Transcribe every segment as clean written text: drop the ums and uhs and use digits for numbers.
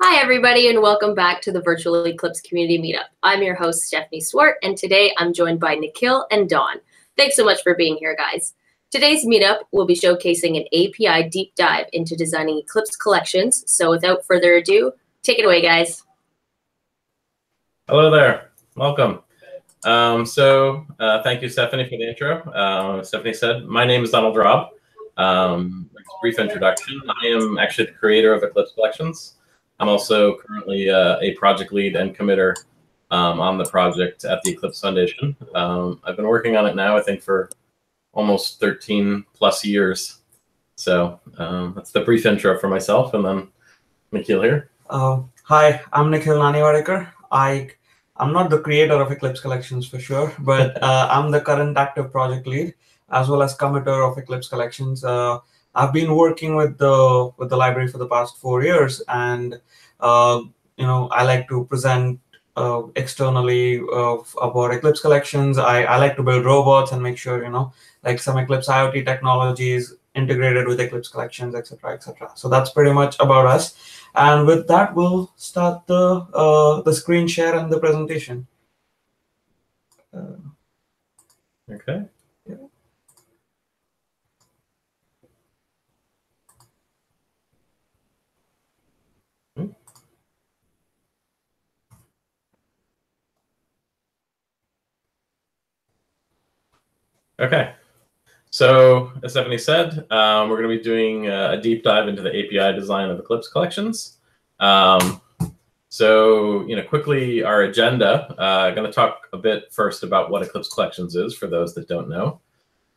Hi, everybody, and welcome back to the Virtual Eclipse Community Meetup. I'm your host, Stephanie Swart, and today I'm joined by Nikhil and Dawn. Thanks so much for being here, guys. Today's meetup will be showcasing an API deep dive into designing Eclipse Collections. So without further ado, take it away, guys. Hello there. Welcome. Thank you, Stephanie, for the intro. Stephanie said, my name is Donald Robb. Brief introduction. I am actually the creator of Eclipse Collections. I'm also currently a project lead and committer on the project at the Eclipse Foundation. I've been working on it now, I think, for almost 13 plus years. So that's the brief intro for myself, and then Nikhil here. Hi, I'm Nikhil Naniwadekar. I'm not the creator of Eclipse Collections for sure, but I'm the current active project lead as well as committer of Eclipse Collections. I've been working with the library for the past 4 years, and I like to present externally about Eclipse Collections. I like to build robots and make sure like some Eclipse IoT technologies integrated with Eclipse Collections, etc., etc. So that's pretty much about us. And with that, we'll start the screen share and the presentation. Okay. Yeah. Okay. So as Stephanie said, we're going to be doing a deep dive into the API design of Eclipse Collections. Quickly, our agenda. I'm going to talk a bit first about what Eclipse Collections is for those that don't know.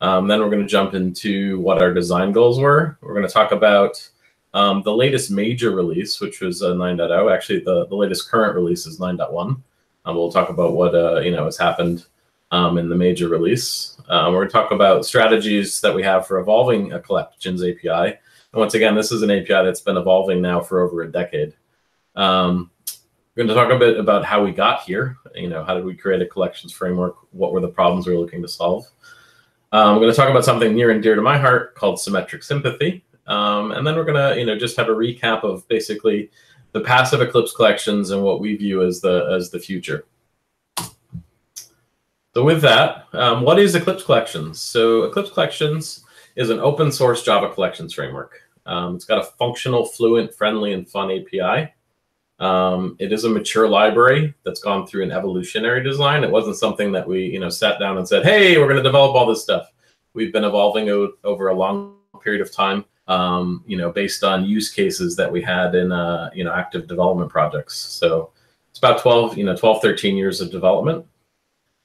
Then we're going to jump into what our design goals were. We're going to talk about the latest major release, which was 9.0. Actually, the latest current release is 9.1. We'll talk about what has happened in the major release. We're going to talk about strategies that we have for evolving a Collections API. And once again, this is an API that's been evolving now for over a decade. We're going to talk a bit about how we got here. How did we create a collections framework? What were the problems we were looking to solve? We're going to talk about something near and dear to my heart called symmetric sympathy. And then we're going to just have a recap of basically the past of Eclipse Collections and what we view as the future. So with that, what is Eclipse Collections? So Eclipse Collections is an open source Java collections framework. It's got a functional, fluent, friendly, and fun API. It is a mature library that's gone through an evolutionary design. It wasn't something that we sat down and said, hey, we're going to develop all this stuff. We've been evolving over a long period of time, based on use cases that we had in active development projects. So it's about 12, 13 years of development.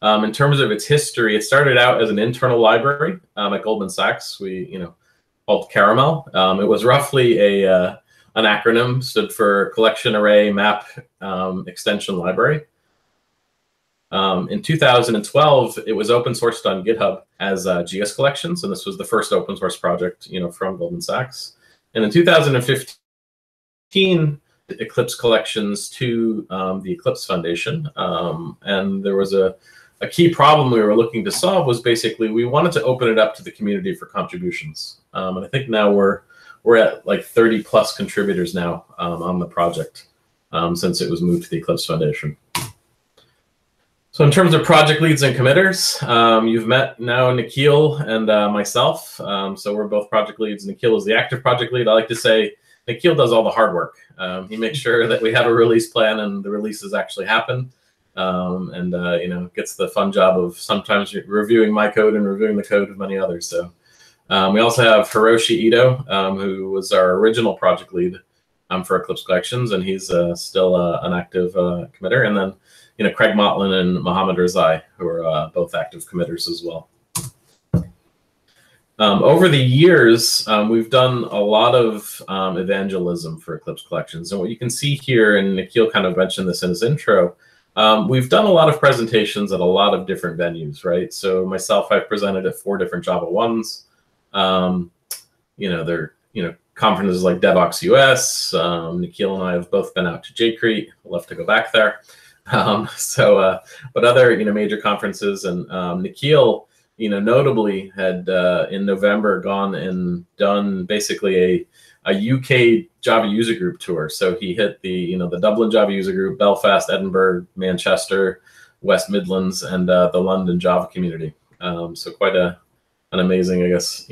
In terms of its history, it started out as an internal library at Goldman Sachs. We, called Caramel. It was roughly an acronym, stood for Collection Array Map Extension Library. In 2012, it was open sourced on GitHub as GS Collections, and this was the first open source project, from Goldman Sachs. And in 2015, Eclipse Collections to the Eclipse Foundation, and there was a key problem we were looking to solve was basically we wanted to open it up to the community for contributions. And I think now we're at like 30 plus contributors now on the project since it was moved to the Eclipse Foundation. So in terms of project leads and committers, you've met now Nikhil and myself. So we're both project leads. Nikhil is the active project lead. I like to say Nikhil does all the hard work. He makes sure that we have a release plan and the releases actually happen. Gets the fun job of sometimes reviewing my code and reviewing the code of many others. So we also have Hiroshi Ito, who was our original project lead for Eclipse Collections, and he's still an active committer. And then, Craig Motlin and Mohammed Razai, who are both active committers as well. Over the years, we've done a lot of evangelism for Eclipse Collections. And what you can see here, and Nikhil kind of mentioned this in his intro, we've done a lot of presentations at a lot of different venues, right? So myself, I've presented at 4 different Java Ones. They're conferences like DevOps US. Nikhil and I have both been out to JCrete. We'll have to go back there. But other major conferences, and Nikhil notably had in November gone and done basically a UK Java user group tour. So he hit the Dublin Java user group, Belfast, Edinburgh, Manchester, West Midlands, and the London Java community. So quite an amazing, I guess,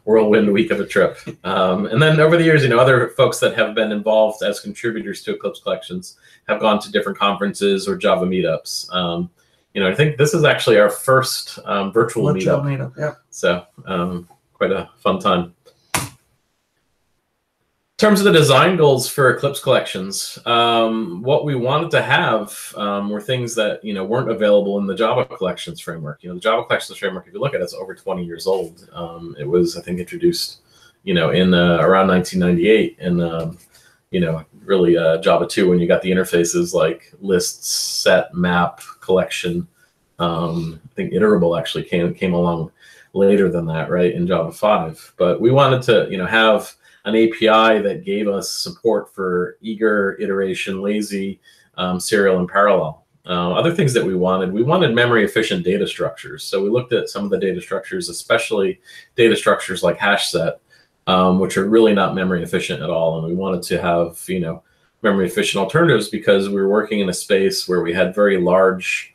whirlwind week of a trip. And then over the years, other folks that have been involved as contributors to Eclipse Collections have gone to different conferences or Java meetups. I think this is actually our first virtual meetup. Yeah. So quite a fun time. In terms of the design goals for Eclipse Collections, what we wanted to have were things that weren't available in the Java Collections framework. The Java Collections framework, if you look at it, it's over 20 years old. It was, I think, introduced in around 1998, and really Java 2, when you got the interfaces like lists, set, map, collection. I think iterable actually came along later than that, right, in Java 5. But we wanted to have an API that gave us support for eager, iteration, lazy, serial, and parallel. Other things that we wanted memory efficient data structures. So we looked at some of the data structures, especially data structures like hash set, which are really not memory efficient at all. And we wanted to have, memory efficient alternatives because we were working in a space where we had very large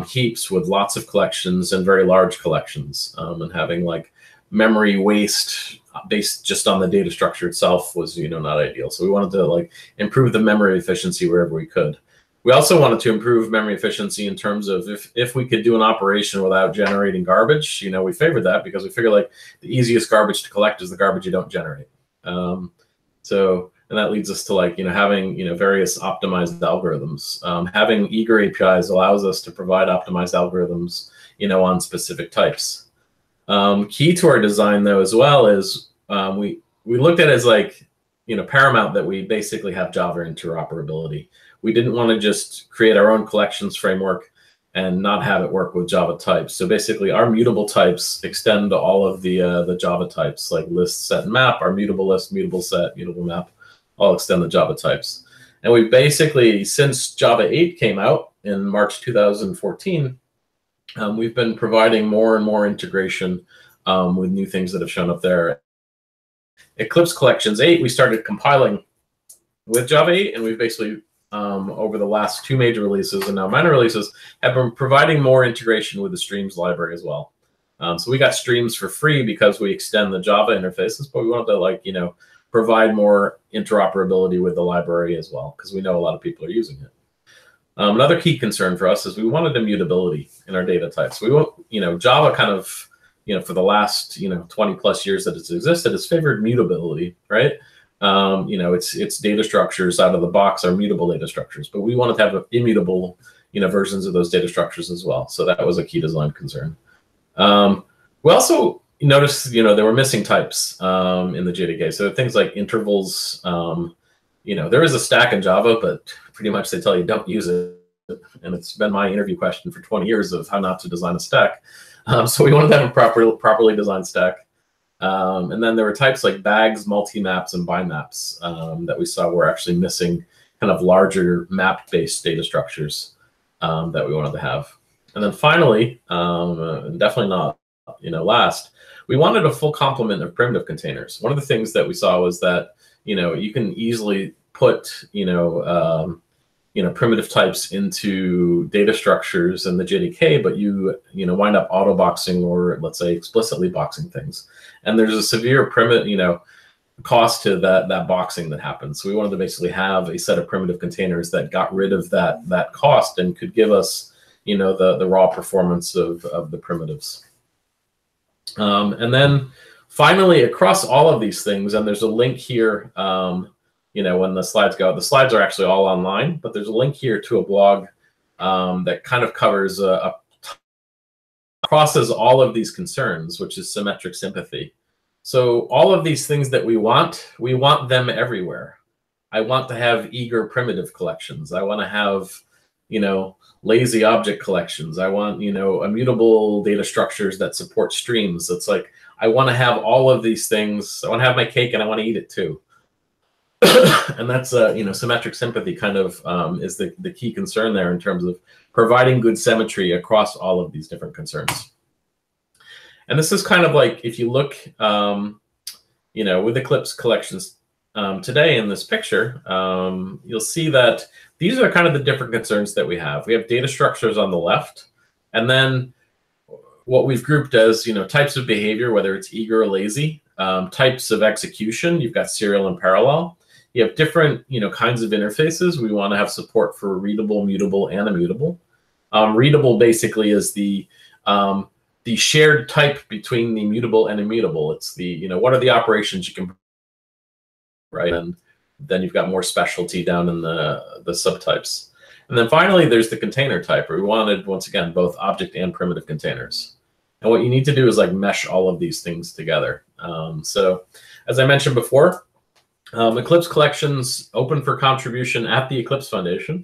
heaps with lots of collections and very large collections, and having like memory waste based just on the data structure itself was not ideal. So we wanted to improve the memory efficiency wherever we could. We also wanted to improve memory efficiency in terms of if we could do an operation without generating garbage. We favored that because we figure the easiest garbage to collect is the garbage you don't generate. And that leads us to having various optimized algorithms. Having eager APIs allows us to provide optimized algorithms on specific types. Key to our design, though, as well, is we looked at it as paramount that we basically have Java interoperability. We didn't want to just create our own collections framework and not have it work with Java types. So basically, our mutable types extend to all of the Java types, like list, set, and map. Our mutable list, mutable set, mutable map, all extend the Java types. And we basically, since Java 8 came out in March 2014, we've been providing more and more integration with new things that have shown up there. Eclipse Collections 8, we started compiling with Java 8, and we've basically, over the last 2 major releases and now minor releases, have been providing more integration with the streams library as well. So we got streams for free because we extend the Java interfaces, but we wanted to provide more interoperability with the library as well, because we know a lot of people are using it. Another key concern for us is we wanted immutability in our data types. We want, Java kind of, for the last, 20 plus years that it's existed, has favored mutability, right? Its data structures out of the box are mutable data structures, but we wanted to have immutable, versions of those data structures as well. So that was a key design concern. We also noticed, there were missing types in the JDK. So things like intervals, there is a stack in Java, but pretty much they tell you don't use it. And it's been my interview question for 20 years of how not to design a stack. So we wanted to have a properly designed stack. And then there were types like bags, multi-maps, and bi-maps that we saw were actually missing kind of larger map-based data structures that we wanted to have. And then finally, definitely not last, we wanted a full complement of primitive containers. One of the things that we saw was that you can easily put primitive types into data structures in the JDK, but you wind up auto boxing or let's say explicitly boxing things, and there's a severe cost to that boxing that happens. So we wanted to basically have a set of primitive containers that got rid of that cost and could give us the raw performance of the primitives. And then finally, across all of these things, and there's a link here, when the slides go, the slides are actually all online, but there's a link here to a blog that kind of covers, crosses all of these concerns, which is symmetric sympathy. So all of these things that we want them everywhere. I want to have eager primitive collections. I want to have, lazy object collections. I want, immutable data structures that support streams. It's like, I want to have all of these things. I want to have my cake and I want to eat it too. And that's, symmetric sympathy kind of is the key concern there in terms of providing good symmetry across all of these different concerns. And this is kind of like, if you look, with Eclipse Collections today in this picture, you'll see that these are kind of the different concerns that we have. We have data structures on the left, and then what we've grouped as, types of behavior, whether it's eager or lazy, types of execution. You've got serial and parallel. You have different, kinds of interfaces. We want to have support for readable, mutable, and immutable. Readable basically is the shared type between the mutable and immutable. It's the, what are the operations you can, right? And then you've got more specialty down in the subtypes. And then finally, there's the container type, where we wanted, once again, both object and primitive containers. And what you need to do is like mesh all of these things together. So as I mentioned before, Eclipse Collections open for contribution at the Eclipse Foundation.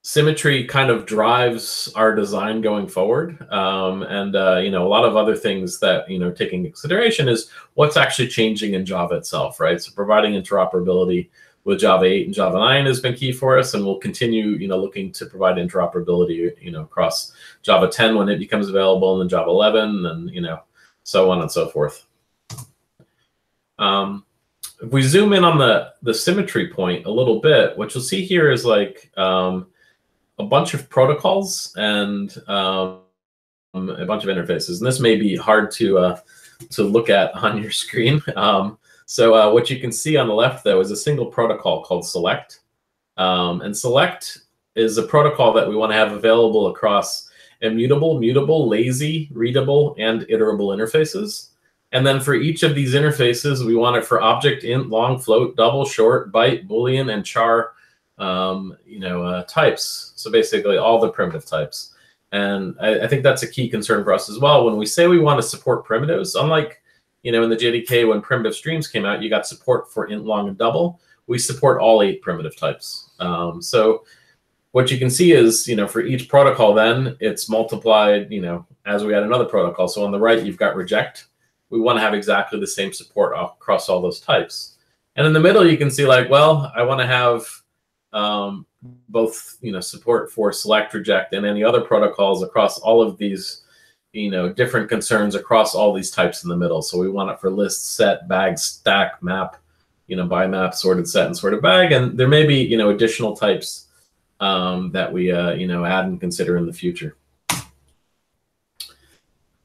Symmetry kind of drives our design going forward. And a lot of other things that, taking consideration is what's actually changing in Java itself, right? So providing interoperability with Java 8 and Java 9 has been key for us, and we'll continue, looking to provide interoperability, across Java 10 when it becomes available, and then Java 11, and so on and so forth. If we zoom in on the symmetry point a little bit, what you'll see here is like a bunch of protocols and a bunch of interfaces, and this may be hard to look at on your screen. So what you can see on the left, though, is a single protocol called Select. And Select is a protocol that we want to have available across immutable, mutable, lazy, readable, and iterable interfaces. And then for each of these interfaces, we want it for object, int, long, float, double, short, byte, boolean, and char types. So basically all the primitive types. And I think that's a key concern for us as well. When we say we want to support primitives, unlike in the JDK, when primitive streams came out, you got support for int, long, and double. We support all 8 primitive types. So what you can see is, for each protocol, then it's multiplied, as we add another protocol. So on the right, you've got reject. We want to have exactly the same support across all those types. And in the middle, you can see like, well, I want to have both, support for select, reject, and any other protocols across all of these different concerns across all these types in the middle. So we want it for list, set, bag, stack, map, by map, sorted set, and sorted bag. And there may be, additional types that we, add and consider in the future.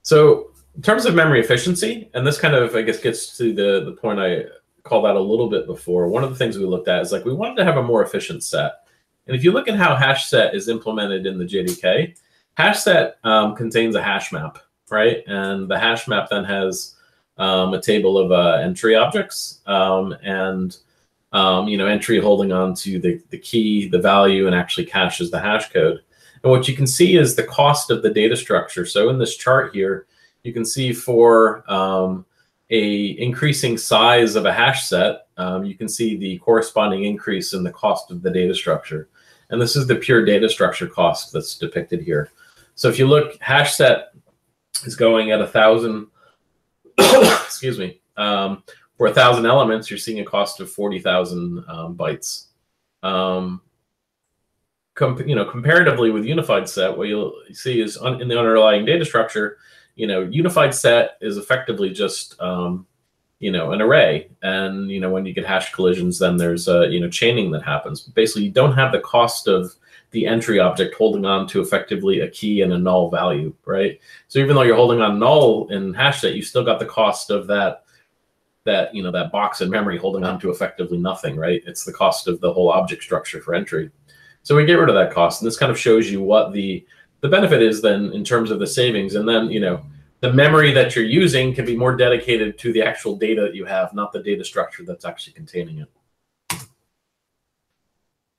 So in terms of memory efficiency, and this kind of, I guess, gets to the point I called out a little bit before, one of the things we looked at is like we wanted to have a more efficient set. And if you look at how hash set is implemented in the JDK, hash set contains a hash map, right? And the hash map then has a table of entry objects and entry holding on to the key, the value, and actually caches the hash code. And what you can see is the cost of the data structure. So in this chart here, you can see for a increasing size of a hash set, you can see the corresponding increase in the cost of the data structure. And this is the pure data structure cost that's depicted here. So if you look, hash set is going at 1,000, excuse me, for 1,000 elements, you're seeing a cost of 40,000 bytes. Comparatively with unified set, what you'll see is in the underlying data structure, unified set is effectively just, an array. And, when you get hash collisions, then there's, chaining that happens. Basically, you don't have the cost of the entry object holding on to effectively a key and a null value, right? So even though you're holding on null in hash set, you still got the cost of that box in memory holding on to effectively nothing, right? It's the cost of the whole object structure for entry. So we get rid of that cost, and this kind of shows you what the benefit is then in terms of the savings. And then, the memory that you're using can be more dedicated to the actual data that you have, not the data structure that's actually containing it.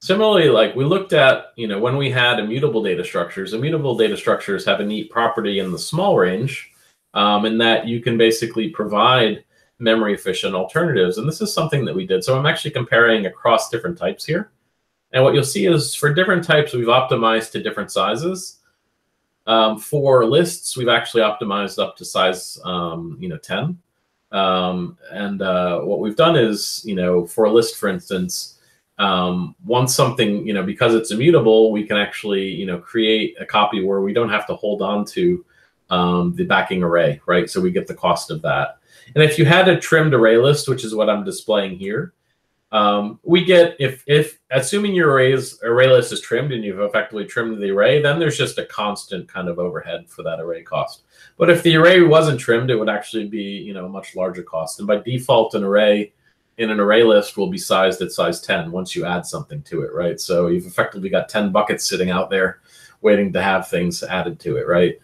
Similarly, like we looked at, when we had immutable data structures have a neat property in the small range in that you can basically provide memory efficient alternatives. And this is something that we did. So I'm actually comparing across different types here. And what you'll see is for different types, we've optimized to different sizes. For lists, we've actually optimized up to size, 10. And what we've done is, for a list, for instance, once something, because it's immutable, we can actually, create a copy where we don't have to hold on to the backing array, right? So we get the cost of that. And if you had a trimmed array list, which is what I'm displaying here, we get, if assuming your array list is trimmed and you've effectively trimmed the array, then there's just a constant kind of overhead for that array cost. But if the array wasn't trimmed, it would actually be, a much larger cost. And by default, an array in an array list will be sized at size 10 once you add something to it, right? So you've effectively got 10 buckets sitting out there waiting to have things added to it, right?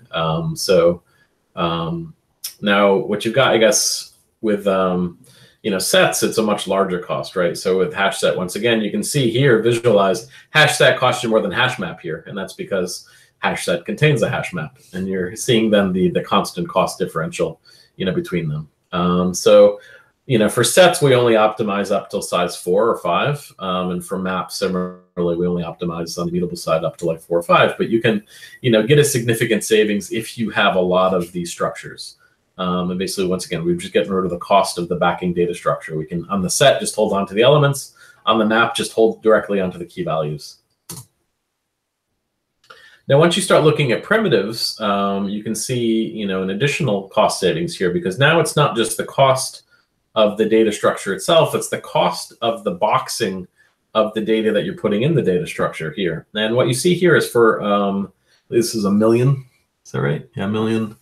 Now what you've got, I guess, with sets, it's a much larger cost, right? So with hash set, once again, you can see here, visualize, hash set costs you more than hash map here, and that's because hash set contains a hash map, and you're seeing then the constant cost differential, between them. For sets, we only optimize up till size 4 or 5, and for maps, similarly, we only optimize on the mutable side up to like 4 or 5. But you can, get a significant savings if you have a lot of these structures. And basically, once again, we're just getting rid of the cost of the backing data structure. We can, on the set, just hold on to the elements. On the map, just hold directly onto the key values. Now, once you start looking at primitives, you can see, an additional cost savings here, because now it's not just the cost of the data structure itself, it's the cost of the boxing of the data that you're putting in the data structure here. And what you see here is for, this is 1 million, is that right? Yeah, 1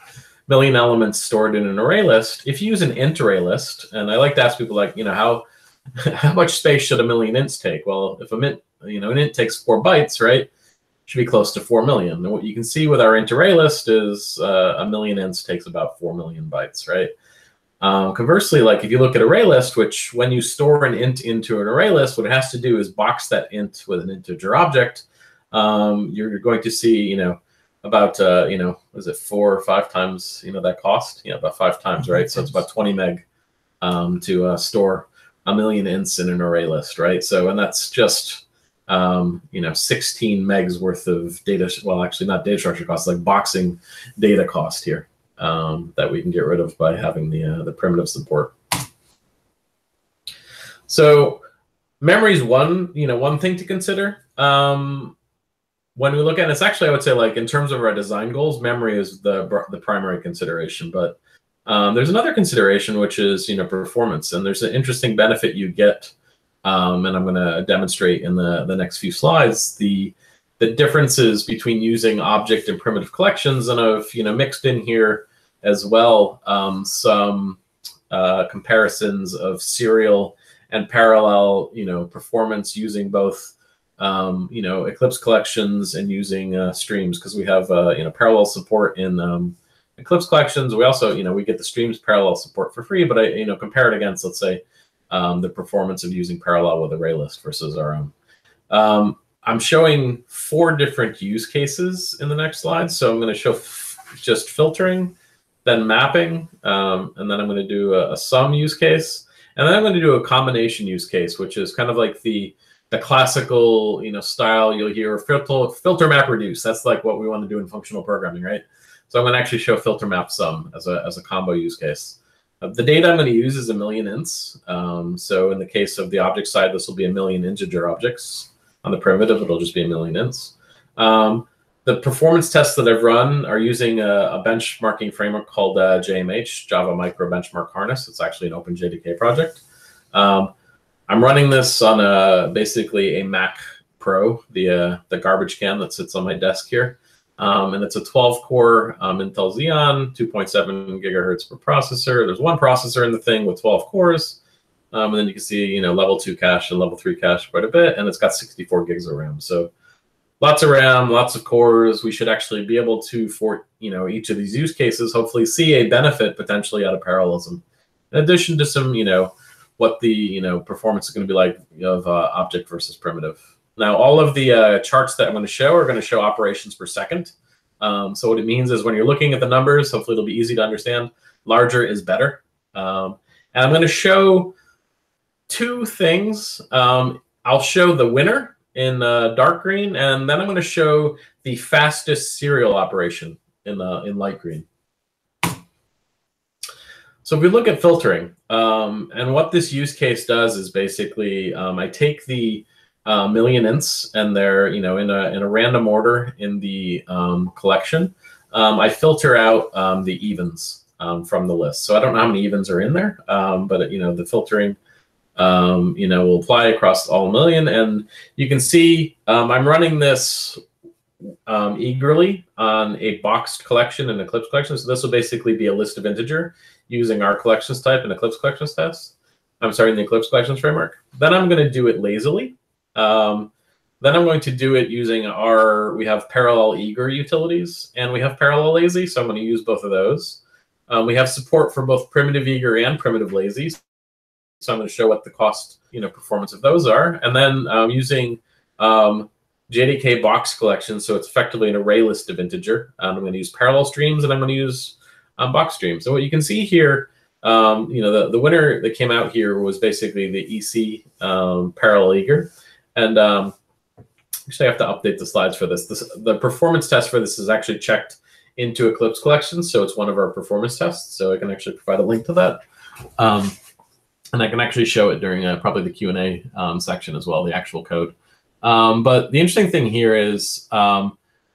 million elements stored in an array list. If you use an int array list, and I like to ask people like, how much space should 1 million ints take? Well, if an int takes 4 bytes, right, should be close to 4 million. And what you can see with our int array list is 1 million ints takes about 4 million bytes, right? Conversely, like if you look at array list, which when you store an int into an array list, what it has to do is box that int with an integer object. You're going to see, about, was it 4 or 5 times, that cost? Yeah, about 5 times, right? So it's about 20 meg to store 1 million ints in an array list, right? So, and that's just, 16 megs worth of data, well, actually not data structure cost, like boxing data cost here. That we can get rid of by having the primitive support. So memory is one thing to consider. When we look at it, it's actually, I would say, like in terms of our design goals, memory is the primary consideration. But there's another consideration, which is performance, and there's an interesting benefit you get, and I'm going to demonstrate in the next few slides the differences between using object and primitive collections, and I've mixed in here as well some comparisons of serial and parallel performance using both Eclipse Collections and using streams, because we have parallel support in Eclipse Collections. We also we get the streams parallel support for free, but I compare it against, let's say, the performance of using parallel with ArrayList versus our own. I'm showing 4 different use cases in the next slide. So I'm going to show just filtering, then mapping, and then I'm going to do a sum use case, and then I'm going to do a combination use case, which is kind of like the classical style you'll hear, filter map reduce. That's like what we want to do in functional programming, right? So I'm going to actually show filter map sum as a combo use case. The data I'm going to use is 1 million ints. So in the case of the object side, this will be 1 million integer objects. On the primitive, it'll just be 1 million ints. The performance tests that I've run are using a benchmarking framework called JMH, Java Micro Benchmark Harness. It's actually an OpenJDK project. I'm running this on basically a Mac Pro, the garbage can that sits on my desk here. And it's a 12-core Intel Xeon, 2.7 gigahertz per processor. There's one processor in the thing with 12 cores. And then you can see, level 2 cache and level 3 cache quite a bit. And it's got 64 gigs of RAM. So lots of RAM, lots of cores. We should actually be able to, for each of these use cases, hopefully see a benefit potentially out of parallelism. In addition to some, what the performance is going to be like of object versus primitive. Now, all of the charts that I'm going to show are going to show operations per second. So what it means is when you're looking at the numbers, hopefully it'll be easy to understand. Larger is better. And I'm going to show 2 things. I'll show the winner in dark green, and then I'm going to show the fastest serial operation in light green. So if we look at filtering, and what this use case does is basically I take the million ints, and they're in a random order in the collection. I filter out the evens from the list. So I don't know how many evens are in there, but the filtering will apply across all 1,000,000. And you can see I'm running this eagerly on a boxed collection in Eclipse Collections. So this will basically be a list of integer using our collections type in Eclipse Collections test. I'm sorry, in the Eclipse Collections framework. Then I'm going to do it lazily. Then I'm going to do it using we have parallel eager utilities and we have parallel lazy. So I'm going to use both of those. We have support for both primitive eager and primitive lazy. So I'm going to show what the cost, performance of those are. And then using JDK box collection, so it's effectively an array list of integer. I'm going to use parallel streams and I'm going to use box streams. And what you can see here, the winner that came out here was basically the EC parallel eager. And actually, I have to update the slides for this. The performance test for this is actually checked into Eclipse Collections, so it's one of our performance tests. So I can actually provide a link to that. And I can actually show it during probably the Q&A section as well, the actual code. But the interesting thing here is,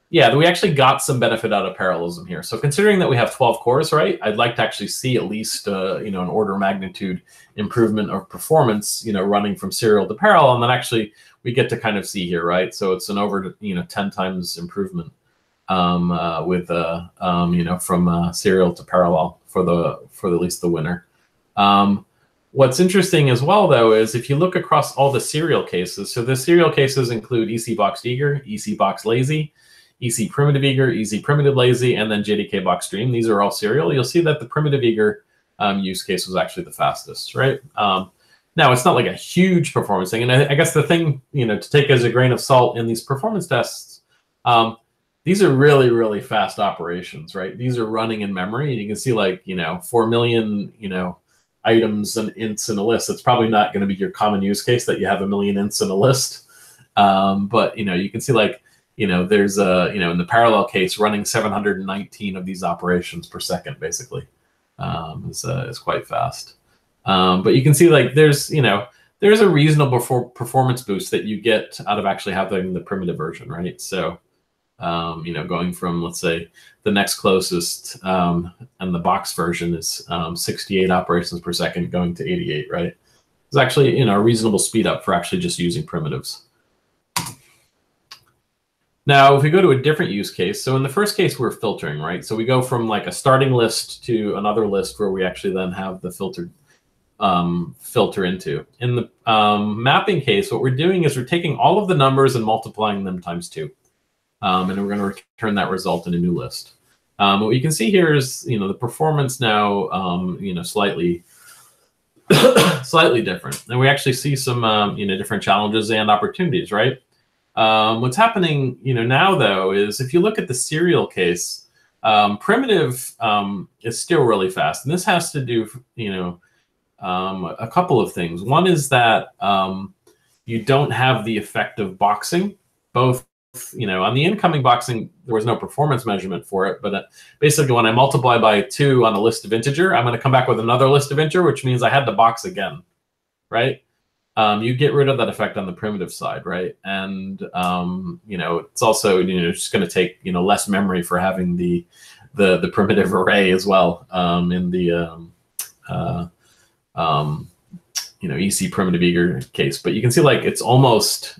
we actually got some benefit out of parallelism here. So considering that we have 12 cores, right, I'd like to actually see at least, an order of magnitude improvement of performance, running from serial to parallel. And then actually we get to kind of see here, right? So it's an over, 10 times improvement with, from serial to parallel for at least the winner. What's interesting as well, though, is if you look across all the serial cases, so the serial cases include EC boxed eager, EC box lazy, EC primitive eager, EC primitive lazy, and then JDK box stream. These are all serial. You'll see that the primitive eager use case was actually the fastest, right? Now, it's not like a huge performance thing. And I guess the thing, to take as a grain of salt in these performance tests, these are really, really fast operations, right? These are running in memory. And you can see 4 million, items and ints in a list. It's probably not going to be your common use case that you have 1 million ints in a list. But, you can see there's in the parallel case running 719 of these operations per second, basically, is quite fast. But you can see there's a reasonable performance boost that you get out of actually having the primitive version, right? So, going from, let's say, the next closest and the box version is 68 operations per second going to 88, right? It's actually, a reasonable speed up for actually just using primitives. Now, if we go to a different use case, so in the first case, we're filtering, right? So we go from a starting list to another list where we actually then have the filter into. In the mapping case, what we're doing is we're taking all of the numbers and multiplying them times 2. And we're going to return that result in a new list. What you can see here is, the performance now, slightly different. And we actually see some, different challenges and opportunities, right? What's happening, now, though, is if you look at the serial case, primitive is still really fast. And this has to do, a couple of things. One is that you don't have the effect of boxing, both. On the incoming boxing, there was no performance measurement for it, but basically when I multiply by 2 on a list of integer, I'm going to come back with another list of integer, which means I had to box again, right? You get rid of that effect on the primitive side, right? And it's also just going to take less memory for having the primitive array as well in the EC primitive eager case. But you can see it's almost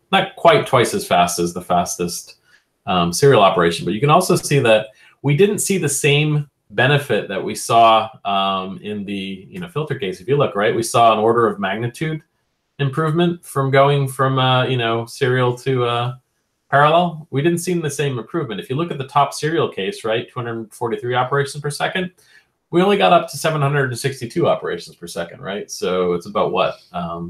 not quite twice as fast as the fastest serial operation. But you can also see that we didn't see the same benefit that we saw in the filter case. If you look, right, we saw an order of magnitude improvement from going from serial to parallel. We didn't see the same improvement. If you look at the top serial case, right, 243 operations per second, we only got up to 762 operations per second, right? So it's about what? A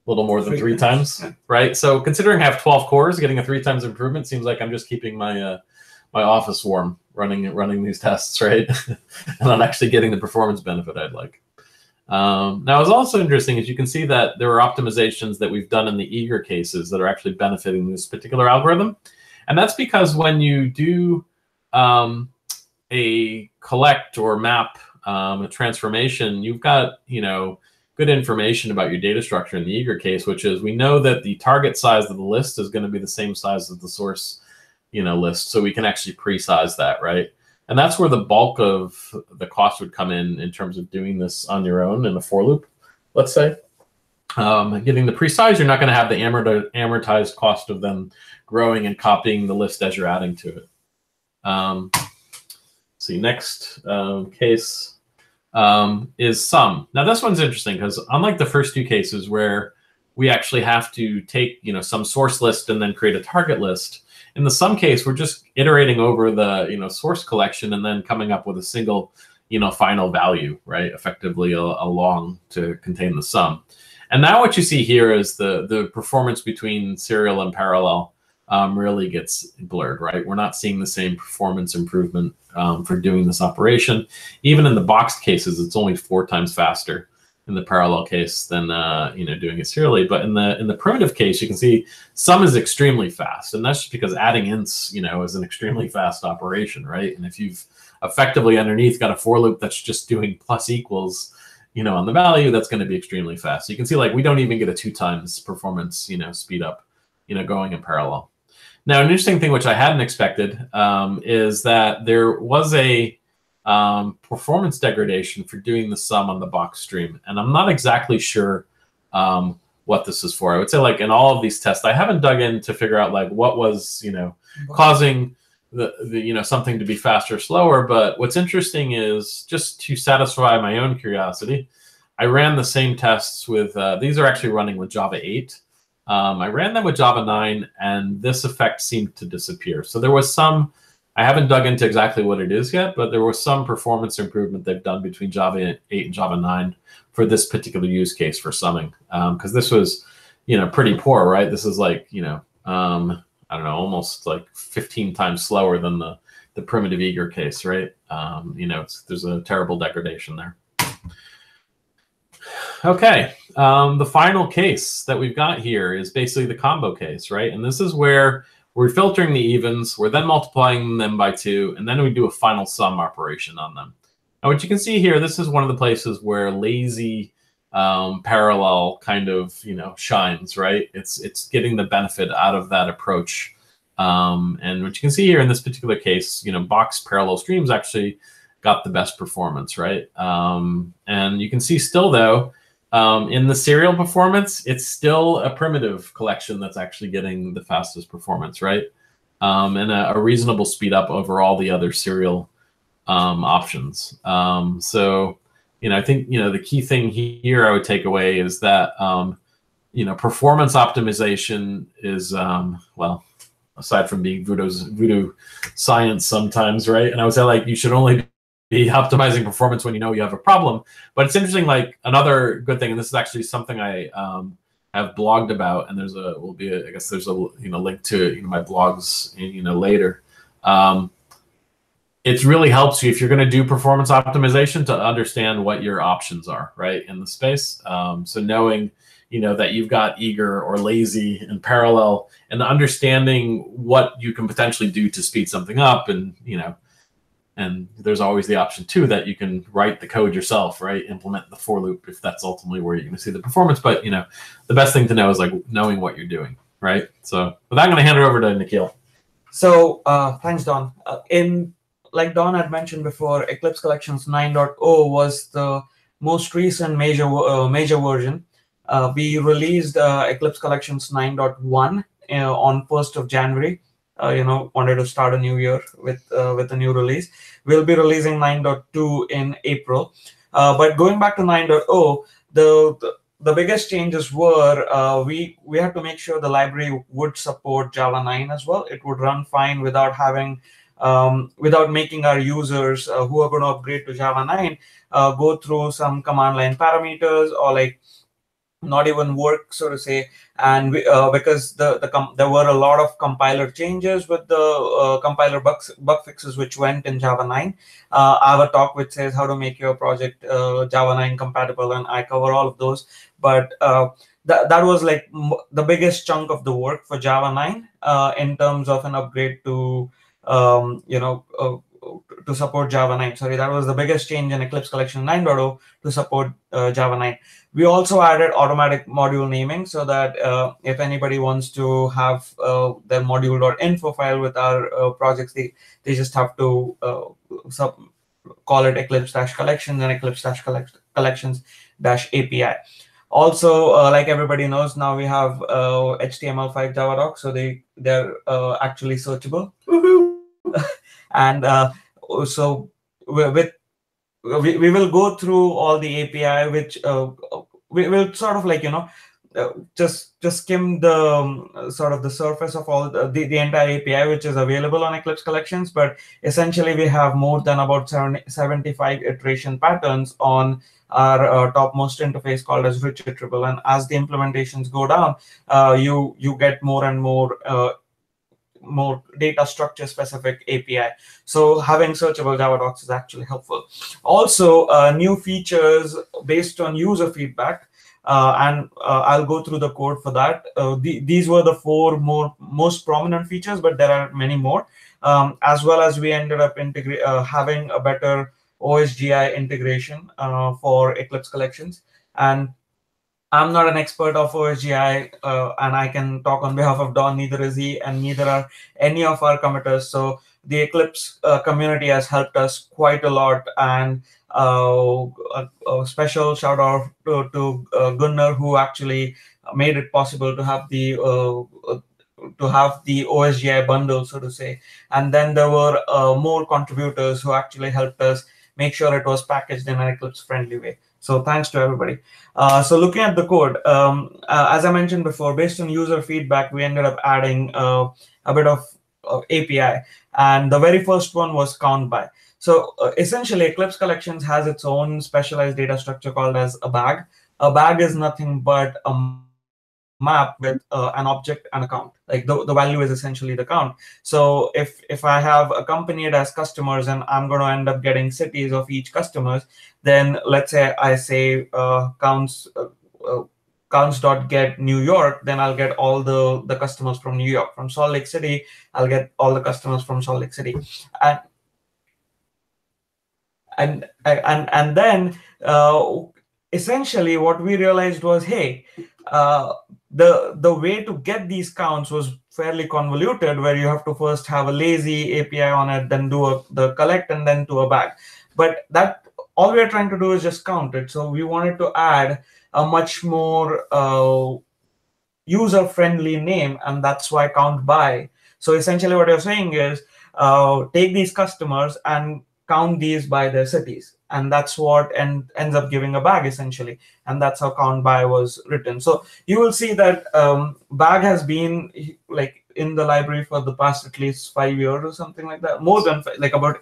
little more than 3 times, right? So considering I have 12 cores, getting a 3 times improvement seems like I'm just keeping my my office warm running these tests, right? And I'm actually getting the performance benefit I'd like. Now, what's also interesting is you can see that there are optimizations that we've done in the eager cases that are actually benefiting this particular algorithm. And that's because when you do a collect or map a transformation, you've got, good information about your data structure in the eager case, which is we know that the target size of the list is going to be the same size as the source list, so we can actually pre-size that, right? And that's where the bulk of the cost would come in terms of doing this on your own in a for loop, let's say. Getting the pre-size, you're not going to have the amortized cost of them growing and copying the list as you're adding to it. See, next case is sum. Now this one's interesting because unlike the first two cases where we actually have to take some source list and then create a target list, in the sum case we're just iterating over the source collection and then coming up with a single final value, right? Effectively a long to contain the sum. And now what you see here is the performance between serial and parallel really gets blurred, right? We're not seeing the same performance improvement for doing this operation. Even in the boxed cases, it's only 4 times faster in the parallel case than doing it serially. But in the primitive case, you can see sum is extremely fast, and that's just because adding ints is an extremely fast operation, right? And if you've effectively underneath got a for loop that's just doing plus equals on the value, that's going to be extremely fast. So you can see like we don't even get a 2 times performance speed up going in parallel. Now, an interesting thing which I hadn't expected is that there was a performance degradation for doing the sum on the box stream, and I'm not exactly sure what this is for. I would say like in all of these tests, I haven't dug in to figure out like what was causing the something to be faster or slower. But what's interesting is, just to satisfy my own curiosity, I ran the same tests with these are actually running with Java 8. I ran them with Java 9, and this effect seemed to disappear. So there was some, I haven't dug into exactly what it is yet, but there was some performance improvement they've done between Java 8 and Java 9 for this particular use case for summing. Because this was, pretty poor, right? This is like, I don't know, almost like 15 times slower than the primitive Iger case, right? There's a terrible degradation there. Okay, the final case that we've got here is basically the combo case, right? And this is where we're filtering the evens, we're then multiplying them by 2, and then we do a final sum operation on them. Now, what you can see here, this is one of the places where lazy parallel kind of shines, right? It's getting the benefit out of that approach. And what you can see here in this particular case, box parallel streams actually got the best performance, right? And you can see still though, in the serial performance, it's still a primitive collection that's actually getting the fastest performance, right? And a reasonable speed up over all the other serial options. So, I think, the key thing here I would take away is that, performance optimization is, well, aside from being voodoo science sometimes, right? And I would say like you should only be optimizing performance when you have a problem. But it's interesting, like another good thing, and this is actually something I have blogged about, and I guess there's a link to my blogs later. It really helps you if you're going to do performance optimization to understand what your options are, right, in the space. So knowing that you've got Iger or lazy in parallel, and understanding what you can potentially do to speed something up, and and there's always the option too that you can write the code yourself, right? Implement the for loop if that's ultimately where you're going to see the performance. But the best thing to know is like knowing what you're doing, right? So with that, I'm going to hand it over to Nikhil. So thanks, Don. Like Don had mentioned before, Eclipse Collections 9.0 was the most recent major version. We released Eclipse Collections 9.1 on 1st of January. Wanted to start a new year with a new release. We'll be releasing 9.2 in April. But going back to 9.0, the biggest changes were we had to make sure the library would support Java 9 as well. It would run fine without having without making our users who are going to upgrade to Java 9 go through some command line parameters, or like not even work, so to say. And because there were a lot of compiler changes with the compiler bug fixes which went in Java 9. I have a talk which says how to make your project Java 9 compatible, and I cover all of those. But that was like the biggest chunk of the work for Java 9 in terms of an upgrade to to support Java 9. Sorry, that was the biggest change in Eclipse Collection 9.0 to support Java 9. We also added automatic module naming so that if anybody wants to have their module.info file with our projects, they just have to call it Eclipse-collections and Eclipse-collections-API. Also, like everybody knows, now we have HTML5 Java docs, so they're actually searchable. And so we will go through all the API, which we will sort of like, just skim the sort of the surface of all the entire API which is available on Eclipse Collections. But essentially, we have more than about 75 iteration patterns on our topmost interface called as rich iterable. And as the implementations go down, you get more and more data structure specific API. So having searchable Java docs is actually helpful. Also, new features based on user feedback. And I'll go through the code for that. These were the four most prominent features, but there are many more. As well as we ended up having a better OSGI integration for Eclipse Collections. And I'm not an expert of OSGI, and I can talk on behalf of Don. Neither is he, and neither are any of our committers. So the Eclipse community has helped us quite a lot, and a special shout out to Gunnar, who actually made it possible to have the OSGI bundle, so to say. And then there were more contributors who actually helped us make sure it was packaged in an Eclipse-friendly way. So thanks to everybody. So looking at the code, as I mentioned before, based on user feedback, we ended up adding a bit of API. And the very first one was count by. So essentially, Eclipse Collections has its own specialized data structure called as a bag. A bag is nothing but a map with an object and a count. Like the value is essentially the count. So if I have a company that has customers and I'm going to end up getting cities of each customers, then let's say I say counts.get New York, then I'll get all the customers from New York. From Salt Lake City, I'll get all the customers from Salt Lake City. And then essentially what we realized was, hey, the way to get these counts was fairly convoluted, where you have to first have a lazy API on it, then do the collect, and then do a bag. But that all we're trying to do is just count it. So we wanted to add a much more user-friendly name, and that's why count by. So essentially what you're saying is take these customers and count these by their cities. And that's what ends up giving a bag, essentially. And that's how count by was written. So you will see that bag has been like in the library for the past at least 5 years or something like that, more than like about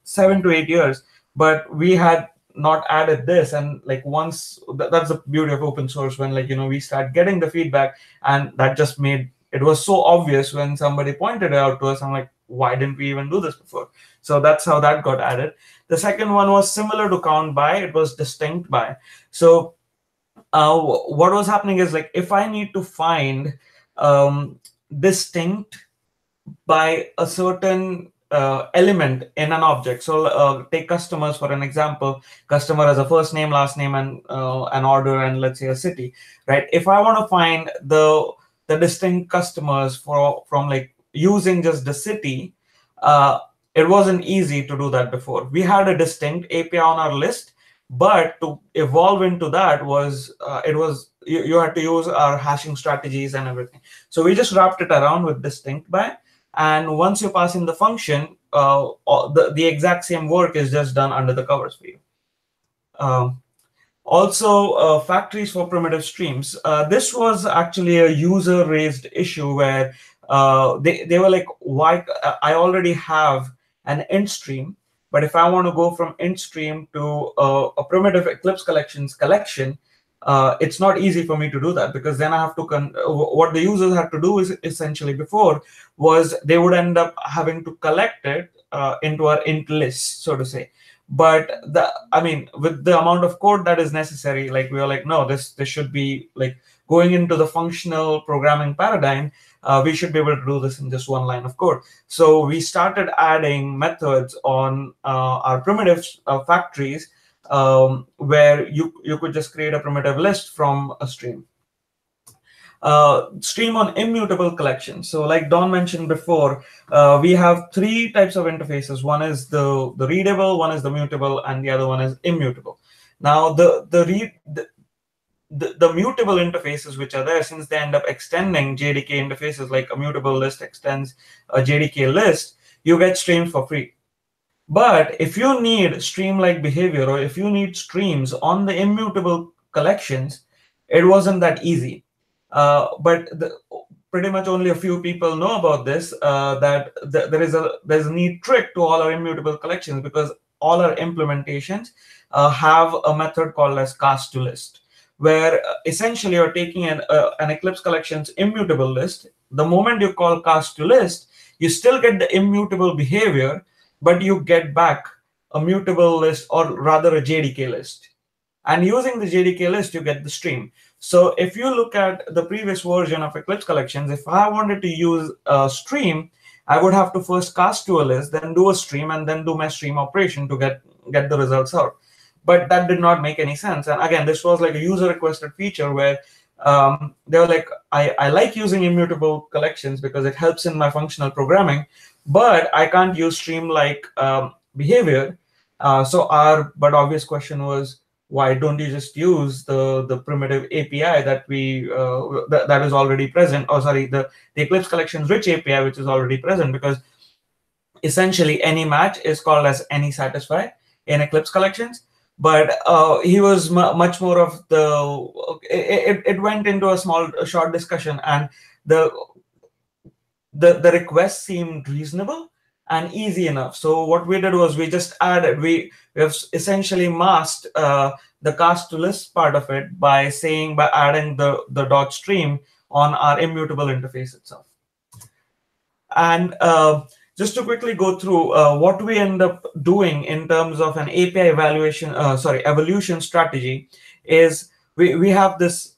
7 to 8 years. But we had not added this, and like once that's the beauty of open source, when we start getting the feedback, and that just made it was so obvious when somebody pointed it out to us. I'm like, why didn't we even do this before? So that's how that got added. The second one was similar to count by. It was distinct by. So what was happening is, like, if I need to find distinct by a certain element in an object. So take customers for an example. Customer has a first name, last name, and an order, and let's say a city, right? If I want to find the distinct customers from like using just the city, it wasn't easy to do that before. We had a distinct API on our list, but to evolve into that was you had to use our hashing strategies and everything. So we just wrapped it around with distinct by, and once you pass in the function, the exact same work is just done under the covers for you. Also, factories for primitive streams. This was actually a user-raised issue where they were like, why? I already have an int stream, but if I want to go from int stream to a primitive Eclipse Collections collection, it's not easy for me to do that, because then I have to what the users had to do is essentially before was they would end up having to collect it into our int list, so to say. But with the amount of code that is necessary, like we were like, no, this should be like going into the functional programming paradigm, we should be able to do this in just one line of code. So we started adding methods on our primitive factories, where you could just create a primitive list from a stream. Stream on immutable collections. So like Don mentioned before, we have 3 types of interfaces. One is the readable, one is the mutable, and the other one is immutable. Now the mutable interfaces which are there, since they end up extending JDK interfaces, like a mutable list extends a JDK list, you get streams for free. But if you need stream-like behavior, or if you need streams on the immutable collections, it wasn't that easy. But pretty much only a few people know about this, that there's a neat trick to all our immutable collections, because all our implementations have a method called as cast to list, where essentially you're taking an Eclipse Collections immutable list. The moment you call cast to list, you still get the immutable behavior, but you get back a mutable list, or rather a JDK list. And using the JDK list, you get the stream. So if you look at the previous version of Eclipse Collections, if I wanted to use a stream, I would have to first cast to a list, then do a stream, and then do my stream operation to get the results out. But that did not make any sense. And again, this was like a user requested feature where they were like, I like using immutable collections because it helps in my functional programming, but I can't use stream-like behavior. So our obvious question was, why don't you just use the primitive API that that is already present? Oh, sorry, the Eclipse Collections rich API, which is already present, because essentially any match is called as any satisfy in Eclipse Collections. But he was much more of it went into a short discussion, and the request seemed reasonable and easy enough. So what we did was we just added, we have essentially masked the cast to list part of it by adding the dot stream on our immutable interface itself. And just to quickly go through what we end up doing in terms of an API evolution strategy is we have this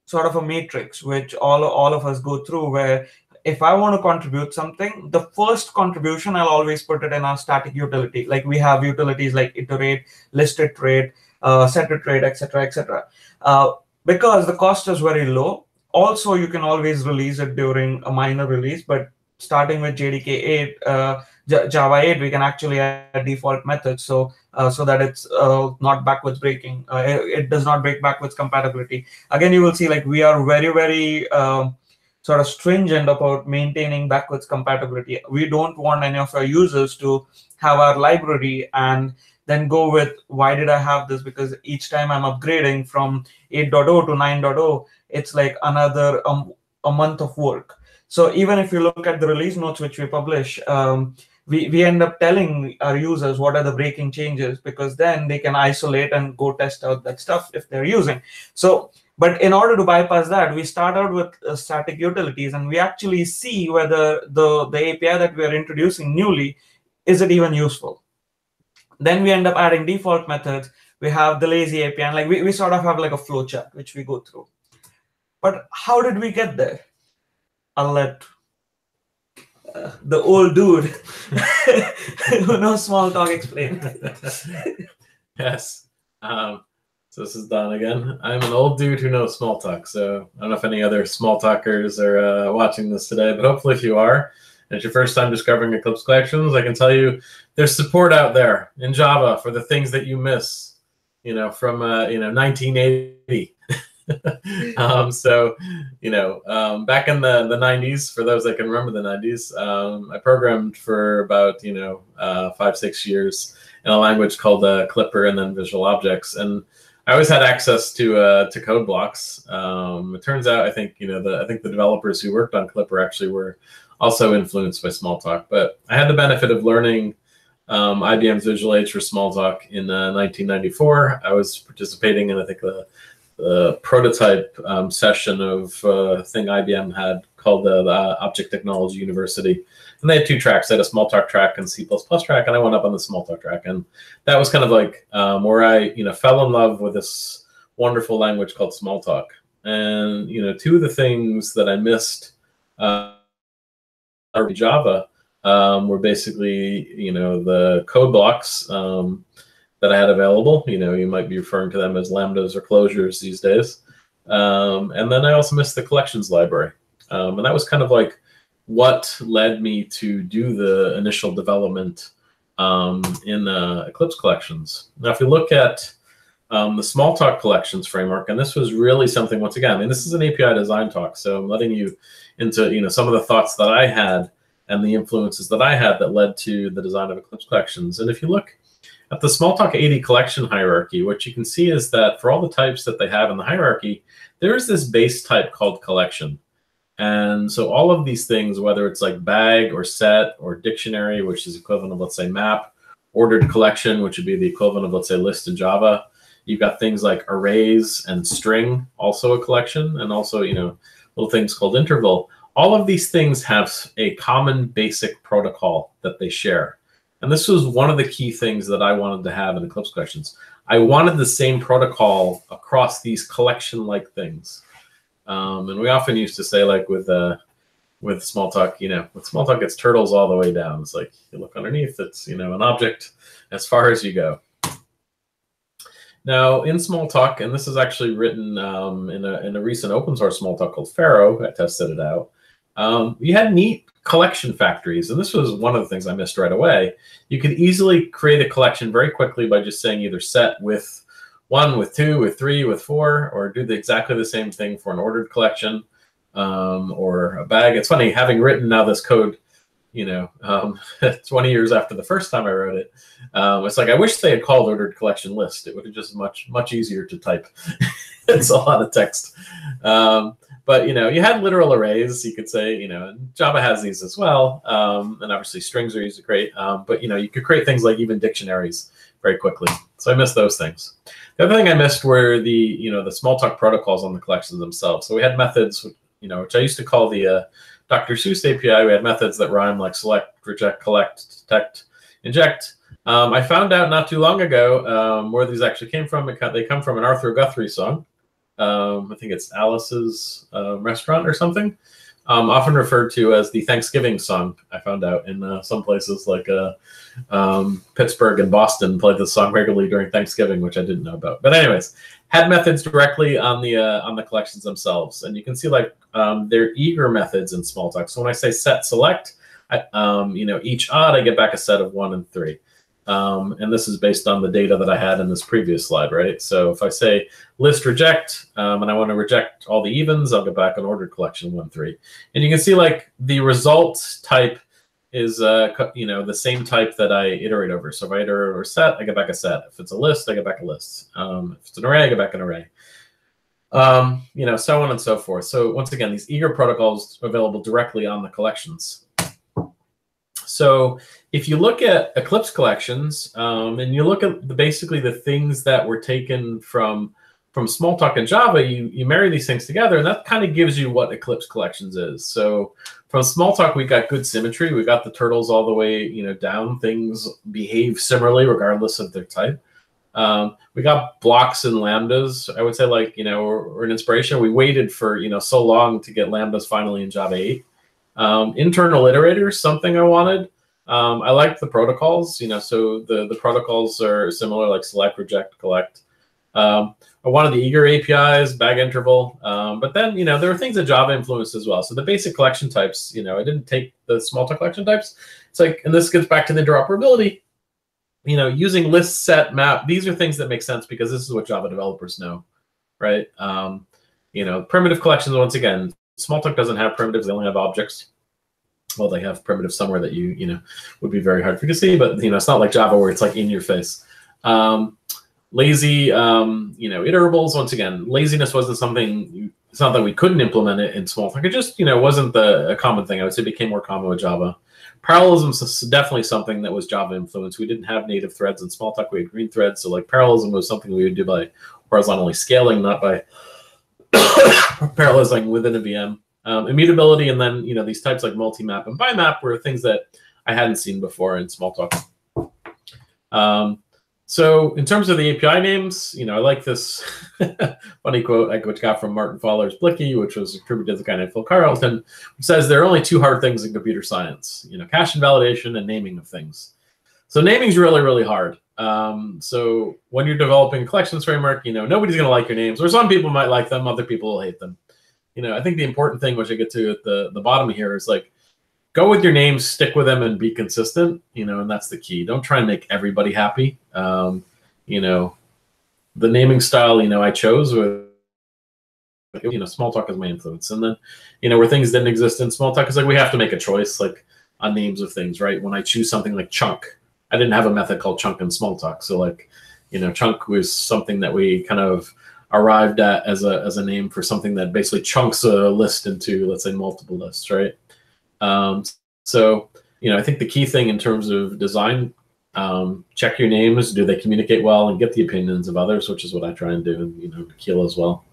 sort of a matrix which all of us go through, where if I want to contribute something, the first contribution, I'll always put it in our static utility. Like we have utilities like iterate, list iterate, set iterate, etc., etc. Because the cost is very low. Also, you can always release it during a minor release, but starting with JDK 8, Java 8, we can actually add default methods so that it's not backwards breaking. It does not break backwards compatibility. Again, you will see like we are very, very sort of stringent about maintaining backwards compatibility. We don't want any of our users to have our library and then go with, why did I have this? Because each time I'm upgrading from 8.0 to 9.0, it's like another a month of work. So even if you look at the release notes which we publish, we end up telling our users what are the breaking changes, because then they can isolate and go test out that stuff if they're using. So, but in order to bypass that, we start out with static utilities, and we actually see whether the API that we are introducing newly, is it even useful? Then we end up adding default methods. We have the lazy API, and like we sort of have like a flow chart which we go through. But how did we get there? I'll let the old dude who knows Smalltalk explain. Yes. So this is Don again. I'm an old dude who knows Smalltalk. So I don't know if any other Smalltalkers are watching this today, but hopefully if you are, and it's your first time discovering Eclipse Collections, I can tell you there's support out there in Java for the things that you miss, from 1980. So, back in the 90s, for those that can remember the 90s, I programmed for about, 5-6 years in a language called Clipper and then Visual Objects. And I always had access to code blocks. It turns out, I think the developers who worked on Clipper actually were also influenced by Smalltalk. But I had the benefit of learning IBM's Visual Aids for Smalltalk in 1994. I was participating in, I think, the prototype session of a thing IBM had called the Object Technology University. And they had 2 tracks. They had a Smalltalk track and C++ track, and I went up on the Smalltalk track. And that was kind of like where I fell in love with this wonderful language called Smalltalk. And two of the things that I missed Java were basically the code blocks that I had available. You might be referring to them as lambdas or closures these days. And then I also missed the collections library. And that was kind of like what led me to do the initial development in Eclipse Collections. Now, if you look at the Smalltalk Collections framework, and this was really something, once again, I mean, this is an API design talk, so I'm letting you into some of the thoughts that I had and the influences that I had that led to the design of Eclipse Collections. And if you look at the Smalltalk 80 collection hierarchy, what you can see is that for all the types that they have in the hierarchy, there's this base type called collection. And so all of these things, whether it's like bag or set or dictionary, which is equivalent of, let's say, map, ordered collection, which would be the equivalent of, let's say, list in Java. You've got things like arrays and string, also a collection, and also, little things called interval. All of these things have a common basic protocol that they share. And this was one of the key things that I wanted to have in Eclipse Collections. I wanted the same protocol across these collection-like things. And we often used to say, like with Smalltalk, with Smalltalk, it's turtles all the way down. It's like you look underneath, it's an object as far as you go. Now in Smalltalk, and this is actually written in a recent open source Smalltalk called Pharaoh, I tested it out. We had neat collection factories, and this was one of the things I missed right away. You could easily create a collection very quickly by just saying either set with 1, with 2, with 3, with 4, or do exactly the same thing for an ordered collection or a bag. It's funny, having written now this code, 20 years after the first time I wrote it, it's like I wish they had called ordered collection list. It would have just much easier to type. It's a lot of text. But you had literal arrays. You could say, Java has these as well, and obviously strings are used to create. But you could create things like even dictionaries very quickly. So I missed those things. The other thing I missed were the the Smalltalk protocols on the collections themselves. So we had methods, which I used to call the Dr. Seuss API. We had methods that rhyme like select, reject, collect, detect, inject. I found out not too long ago where these actually came from. They come from an Arthur Guthrie song. I think it's Alice's Restaurant or something, often referred to as the Thanksgiving song. I found out in some places like Pittsburgh and Boston played this song regularly during Thanksgiving, which I didn't know about. But anyways, had methods directly on the collections themselves, and you can see like they're Iger methods in Smalltalk. So when I say set select, each odd, I get back a set of 1 and 3. And this is based on the data that I had in this previous slide, right? So if I say list reject, and I want to reject all the evens, I'll get back an ordered collection 1, 3. And you can see like the result type is the same type that I iterate over. So if I iterate over set, I get back a set. If it's a list, I get back a list. If it's an array, I get back an array. So on and so forth. So once again, these Iger protocols are available directly on the collections. So if you look at Eclipse Collections, and you look at basically the things that were taken from Smalltalk and Java, you marry these things together, and that kind of gives you what Eclipse Collections is. So from Smalltalk, we got good symmetry. We got the turtles all the way down. Things behave similarly regardless of their type. We got blocks and lambdas. I would say like or an inspiration. We waited for so long to get lambdas finally in Java 8. Internal iterators, something I wanted. I liked the protocols, so the protocols are similar, like select, reject, collect. I wanted the Iger APIs, bag interval, but then, there were things that Java influenced as well. So the basic collection types, I didn't take the Smalltalk collection types. It's like, and this gets back to the interoperability, using list, set, map. These are things that make sense because this is what Java developers know, right? Primitive collections, once again, Smalltalk doesn't have primitives. They only have objects. Well, they have primitives somewhere that you would be very hard for you to see, but it's not like Java where it's like in your face. Lazy, iterables. Once again, laziness wasn't something. It's not that we couldn't implement it in Smalltalk. It just wasn't a common thing. I would say it became more common with Java. Parallelism is definitely something that was Java influenced. We didn't have native threads in Smalltalk. We had green threads, so like parallelism was something we would do by horizontally scaling, not by parallelizing within a VM. Immutability, and then these types like multi-map and bi-map were things that I hadn't seen before in Smalltalk. So in terms of the API names, I like this funny quote I got from Martin Fowler's Blicky, which was attributed to the guy named Phil Carlton, which says there are only two hard things in computer science, cache invalidation and naming of things. So naming is really, really hard. So when you're developing a collections framework, nobody's going to like your names, or some people might like them, other people will hate them. I think the important thing, which I get to at the bottom here, is like, go with your names, stick with them, and be consistent, and that's the key. Don't try and make everybody happy. The naming style, I chose with, Smalltalk is my influence. And then, where things didn't exist in Smalltalk, it's like we have to make a choice, like, on names of things, right? When I choose something like chunk, I didn't have a method called chunk in Smalltalk. So, like, chunk was something that we kind of arrived at as a name for something that basically chunks a list into, let's say, multiple lists, right? So, I think the key thing in terms of design, check your names, do they communicate well, and get the opinions of others, which is what I try and do, and, Nikhil as well.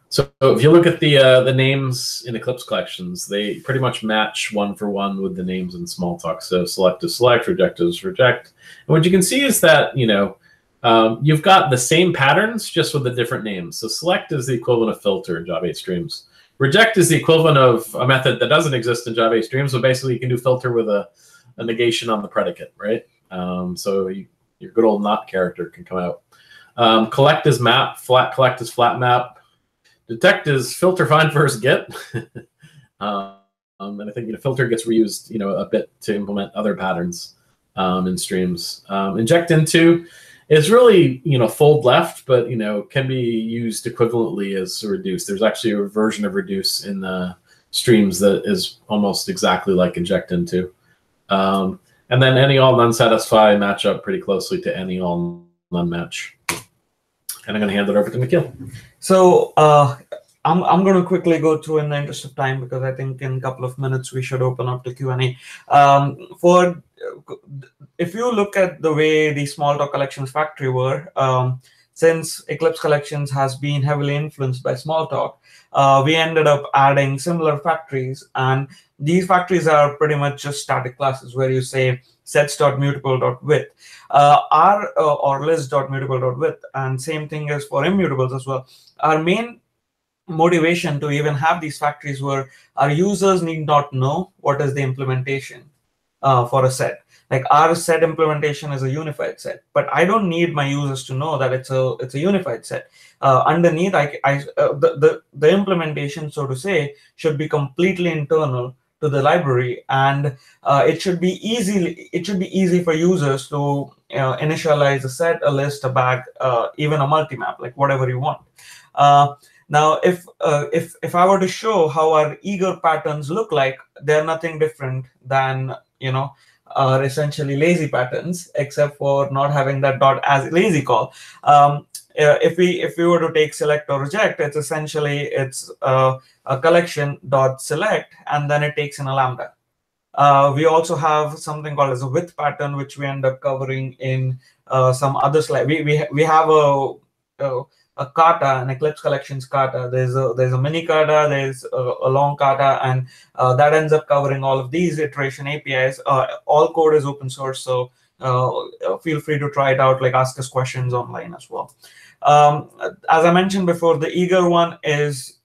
So if you look at the names in Eclipse Collections, they pretty much match one for one with the names in Smalltalk. So select is select, reject is reject. And what you can see is that, you've got the same patterns, just with the different names. So select is the equivalent of filter in Java 8 Streams. Reject is the equivalent of a method that doesn't exist in Java 8 Streams. So basically, you can do filter with a negation on the predicate, right? So your good old not character can come out. Collect is map. Collect is flat map. Detect is filter find first get. And I think filter gets reused a bit to implement other patterns in streams. Inject into is really, fold left, but, can be used equivalently as reduce. There's actually a version of reduce in the streams that is almost exactly like inject into. And then any all none satisfy match up pretty closely to any all none match. And I'm going to hand it over to Nikhil. So I'm going to quickly go through in the interest of time, because I think in a couple of minutes we should open up the Q&A. If you look at the way the Smalltalk Collections factory were, since Eclipse Collections has been heavily influenced by Smalltalk, we ended up adding similar factories. And these factories are pretty much just static classes where you say sets.mutable.width or list.mutable.width. And same thing is for immutables as well. Our main motivation to even have these factories were our users need not know what is the implementation for a set. Like our set implementation is a unified set, but I don't need my users to know that it's a unified set. Underneath, the implementation, so to say, should be completely internal to the library, and it should be easy for users to initialize a set, a list, a bag, even a multi-map, like whatever you want. Now, if I were to show how our Iger patterns look like, they're nothing different than are essentially lazy patterns, except for not having that dot as lazy call. If we were to take select or reject, it's essentially a collection dot select, and then it takes in a lambda. We also have something called as a width pattern, which we end up covering in some other slide. We have a kata, an Eclipse Collections kata. There's a mini kata, there's a long kata, and that ends up covering all of these iteration APIs. All code is open source, so feel free to try it out, like ask us questions online as well. As I mentioned before, the Iger one is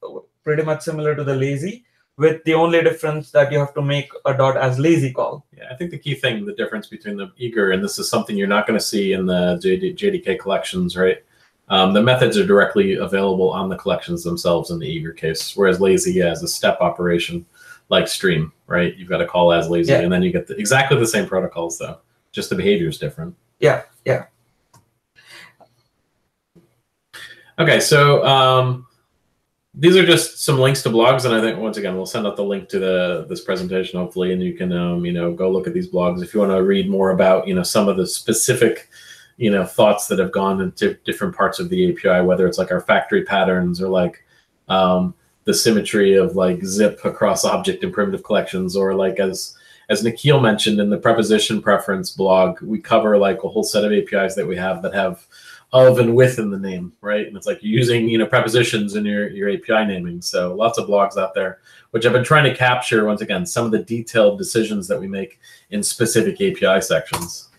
pretty much similar to the lazy, with the only difference that you have to make a dot as lazy call. Yeah, I think the key thing, the difference between the Iger, and this is something you're not going to see in the JDK collections, right? The methods are directly available on the collections themselves in the Iger case, whereas lazy has a step operation like stream, right? You've got to call as lazy, and then you get exactly the same protocols, though. Just the behavior is different. Yeah, yeah. Okay, so these are just some links to blogs, and I think once again we'll send out the link to this presentation hopefully, and you can go look at these blogs if you want to read more about some of the specific thoughts that have gone into different parts of the API, whether it's like our factory patterns or like the symmetry of like zip across object and primitive collections, or like as Nikhil mentioned in the preposition preference blog, we cover like a whole set of APIs that we have that have of and with in the name, right? And it's like you're using prepositions in your API naming. So lots of blogs out there, which I've been trying to capture once again some of the detailed decisions that we make in specific API sections.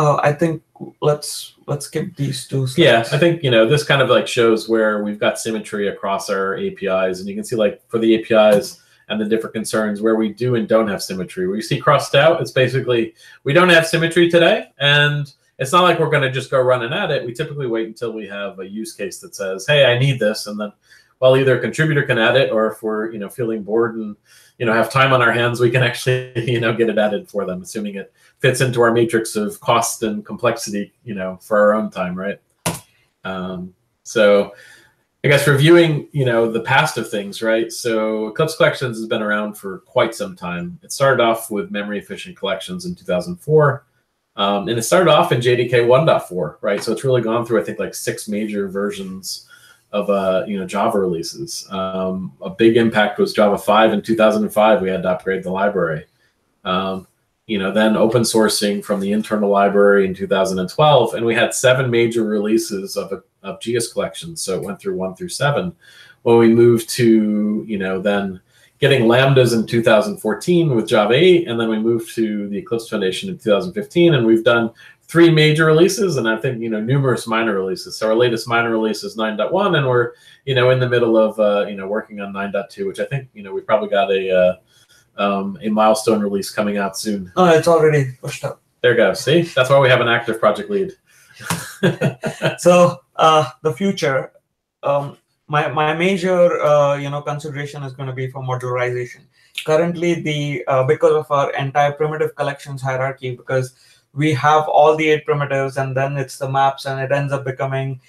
I think let's skip these two slides. Yeah, I think this kind of like shows where we've got symmetry across our APIs, and you can see like for the APIs and the different concerns where we do and don't have symmetry. Where you see crossed out, it's basically we don't have symmetry today, and it's not like we're going to just go running at it. We typically wait until we have a use case that says, "Hey, I need this," and then, well, either a contributor can add it, or if we're feeling bored and have time on our hands, we can actually get it added for them, assuming it fits into our matrix of cost and complexity, for our own time, right? So I guess reviewing, the past of things, right? So Eclipse Collections has been around for quite some time. It started off with memory efficient collections in 2004. And it started off in JDK 1.4, right? So it's really gone through, I think, like 6 major versions of Java releases. A big impact was Java 5 in 2005. We had to upgrade the library. Then open sourcing from the internal library in 2012, and we had 7 major releases of GS collections. So it went through 1 through 7. When we moved to then getting lambdas in 2014 with Java 8, and then we moved to the Eclipse Foundation in 2015, and we've done 3 major releases, and I think numerous minor releases. So our latest minor release is 9.1, and we're in the middle of working on 9.2, which I think we probably got a milestone release coming out soon. Oh, it's already pushed up. There you go. See, that's why we have an active project lead. So the future, my major consideration is going to be for modularization. Currently, because of our entire primitive collections hierarchy, because we have all the 8 primitives, and then it's the maps, and it ends up becoming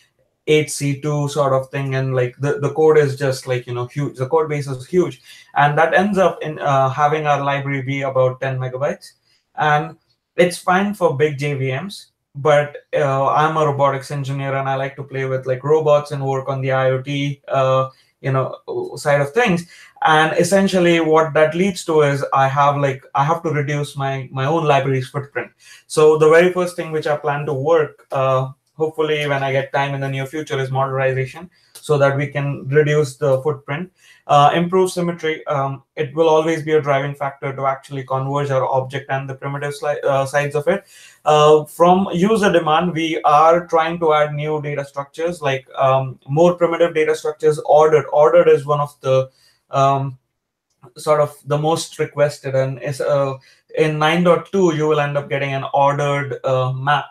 8C2 sort of thing, and like the code is just like huge. The code base is huge, and that ends up in having our library be about 10 megabytes, and it's fine for big JVMs. But I'm a robotics engineer, and I like to play with like robots and work on the IoT side of things. And essentially what that leads to is I have to reduce my own library's footprint. So the very first thing which I plan to work, hopefully when I get time in the near future, is modularization, so that we can reduce the footprint, improve symmetry. It will always be a driving factor to actually converge our object and the primitive sides of it. From user demand, we are trying to add new data structures, like more primitive data structures. Ordered is one of the sort of the most requested, and is in 9.2 you will end up getting an ordered map,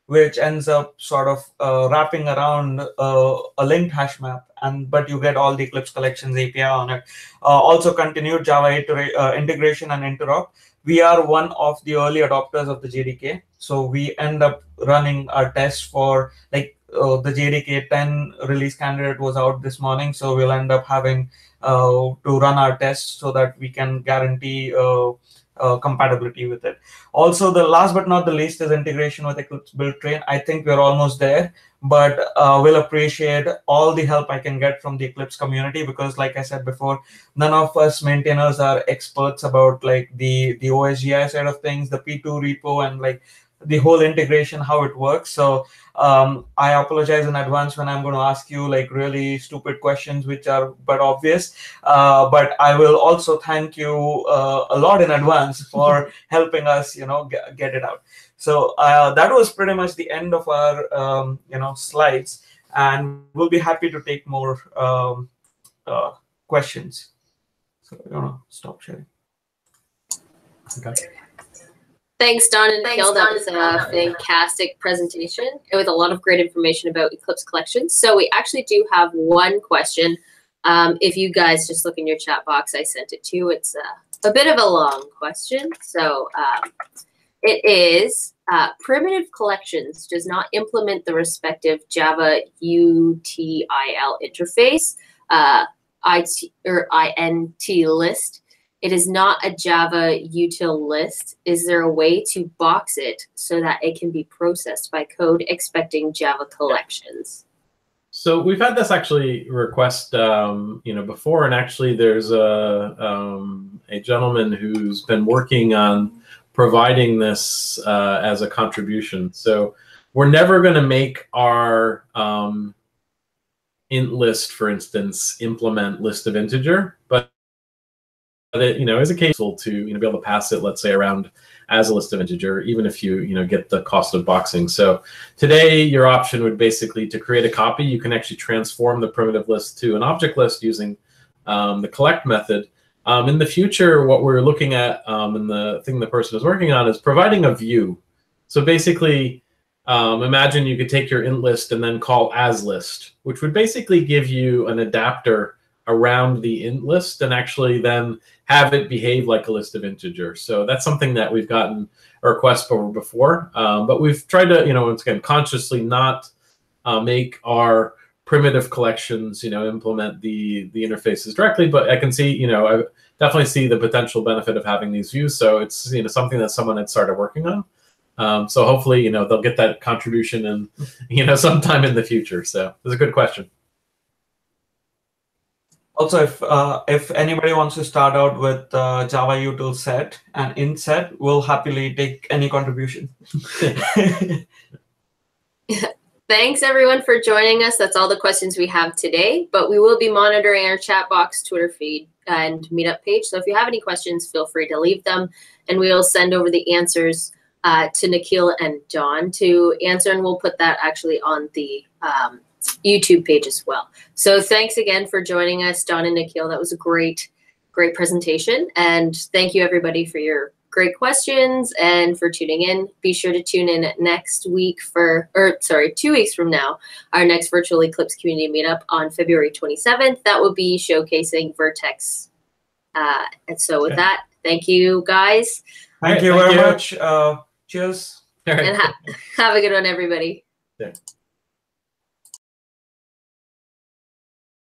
which ends up sort of wrapping around a linked hash map, but you get all the Eclipse Collections API on it. Also continued Java 8 integration and interop. We are one of the early adopters of the JDK, so we end up running our tests for the JDK 10 release candidate was out this morning, so we'll end up having to run our tests so that we can guarantee compatibility with it. Also, the last but not the least is integration with Eclipse Build Train. I think we're almost there, but will appreciate all the help I can get from the Eclipse community, because like I said before, none of us maintainers are experts about like the OSGI side of things, the P2 repo, and like the whole integration, how it works. So I apologize in advance when I'm going to ask you like really stupid questions which are but obvious, but I will also thank you a lot in advance for helping us get it out. So that was pretty much the end of our slides, and we'll be happy to take more questions. So I'm going to stop sharing. Okay. Thanks, Don and Nikhil. That was a fantastic presentation with a lot of great information about Eclipse Collections. So we actually do have one question. If you guys just look in your chat box, I sent it to you. It's a bit of a long question. So it is, Primitive Collections does not implement the respective Java util interface, int list. It is not a Java util list. Is there a way to box it so that it can be processed by code expecting Java collections? So we've had this actually request, before, and actually there's a gentleman who's been working on providing this as a contribution. So we're never going to make our int list, for instance, implement list of integer, but it, is occasional to be able to pass it, let's say, around as a list of integer, even if you get the cost of boxing. So today your option would basically to create a copy. You can actually transform the primitive list to an object list using the collect method. In the future, what we're looking at and the thing the person is working on is providing a view. So basically, imagine you could take your int list and then call as list, which would basically give you an adapter around the int list and actually then have it behave like a list of integer. So that's something that we've gotten a request for before, but we've tried to, once again, consciously not make our primitive collections, implement the interfaces directly. But I can see, I definitely see the potential benefit of having these views. So it's, something that someone had started working on. So hopefully, they'll get that contribution and, sometime in the future. So it's a good question. Also, if anybody wants to start out with Java util set and int set, we'll happily take any contribution. Thanks, everyone, for joining us. That's all the questions we have today, but we will be monitoring our chat box, Twitter feed, and Meetup page. So if you have any questions, feel free to leave them, and we'll send over the answers to Nikhil and John to answer, and we'll put that actually on the YouTube page as well. So thanks again for joining us, Don and Nikhil. That was a great presentation. And thank you, everybody, for your great questions and for tuning in. Be sure to tune in next week 2 weeks from now, our next Virtual Eclipse Community Meetup on February 27th. That will be showcasing Vertex. And so with that, thank you, guys. Thank you very much. Cheers. And have a good one, everybody. Yeah.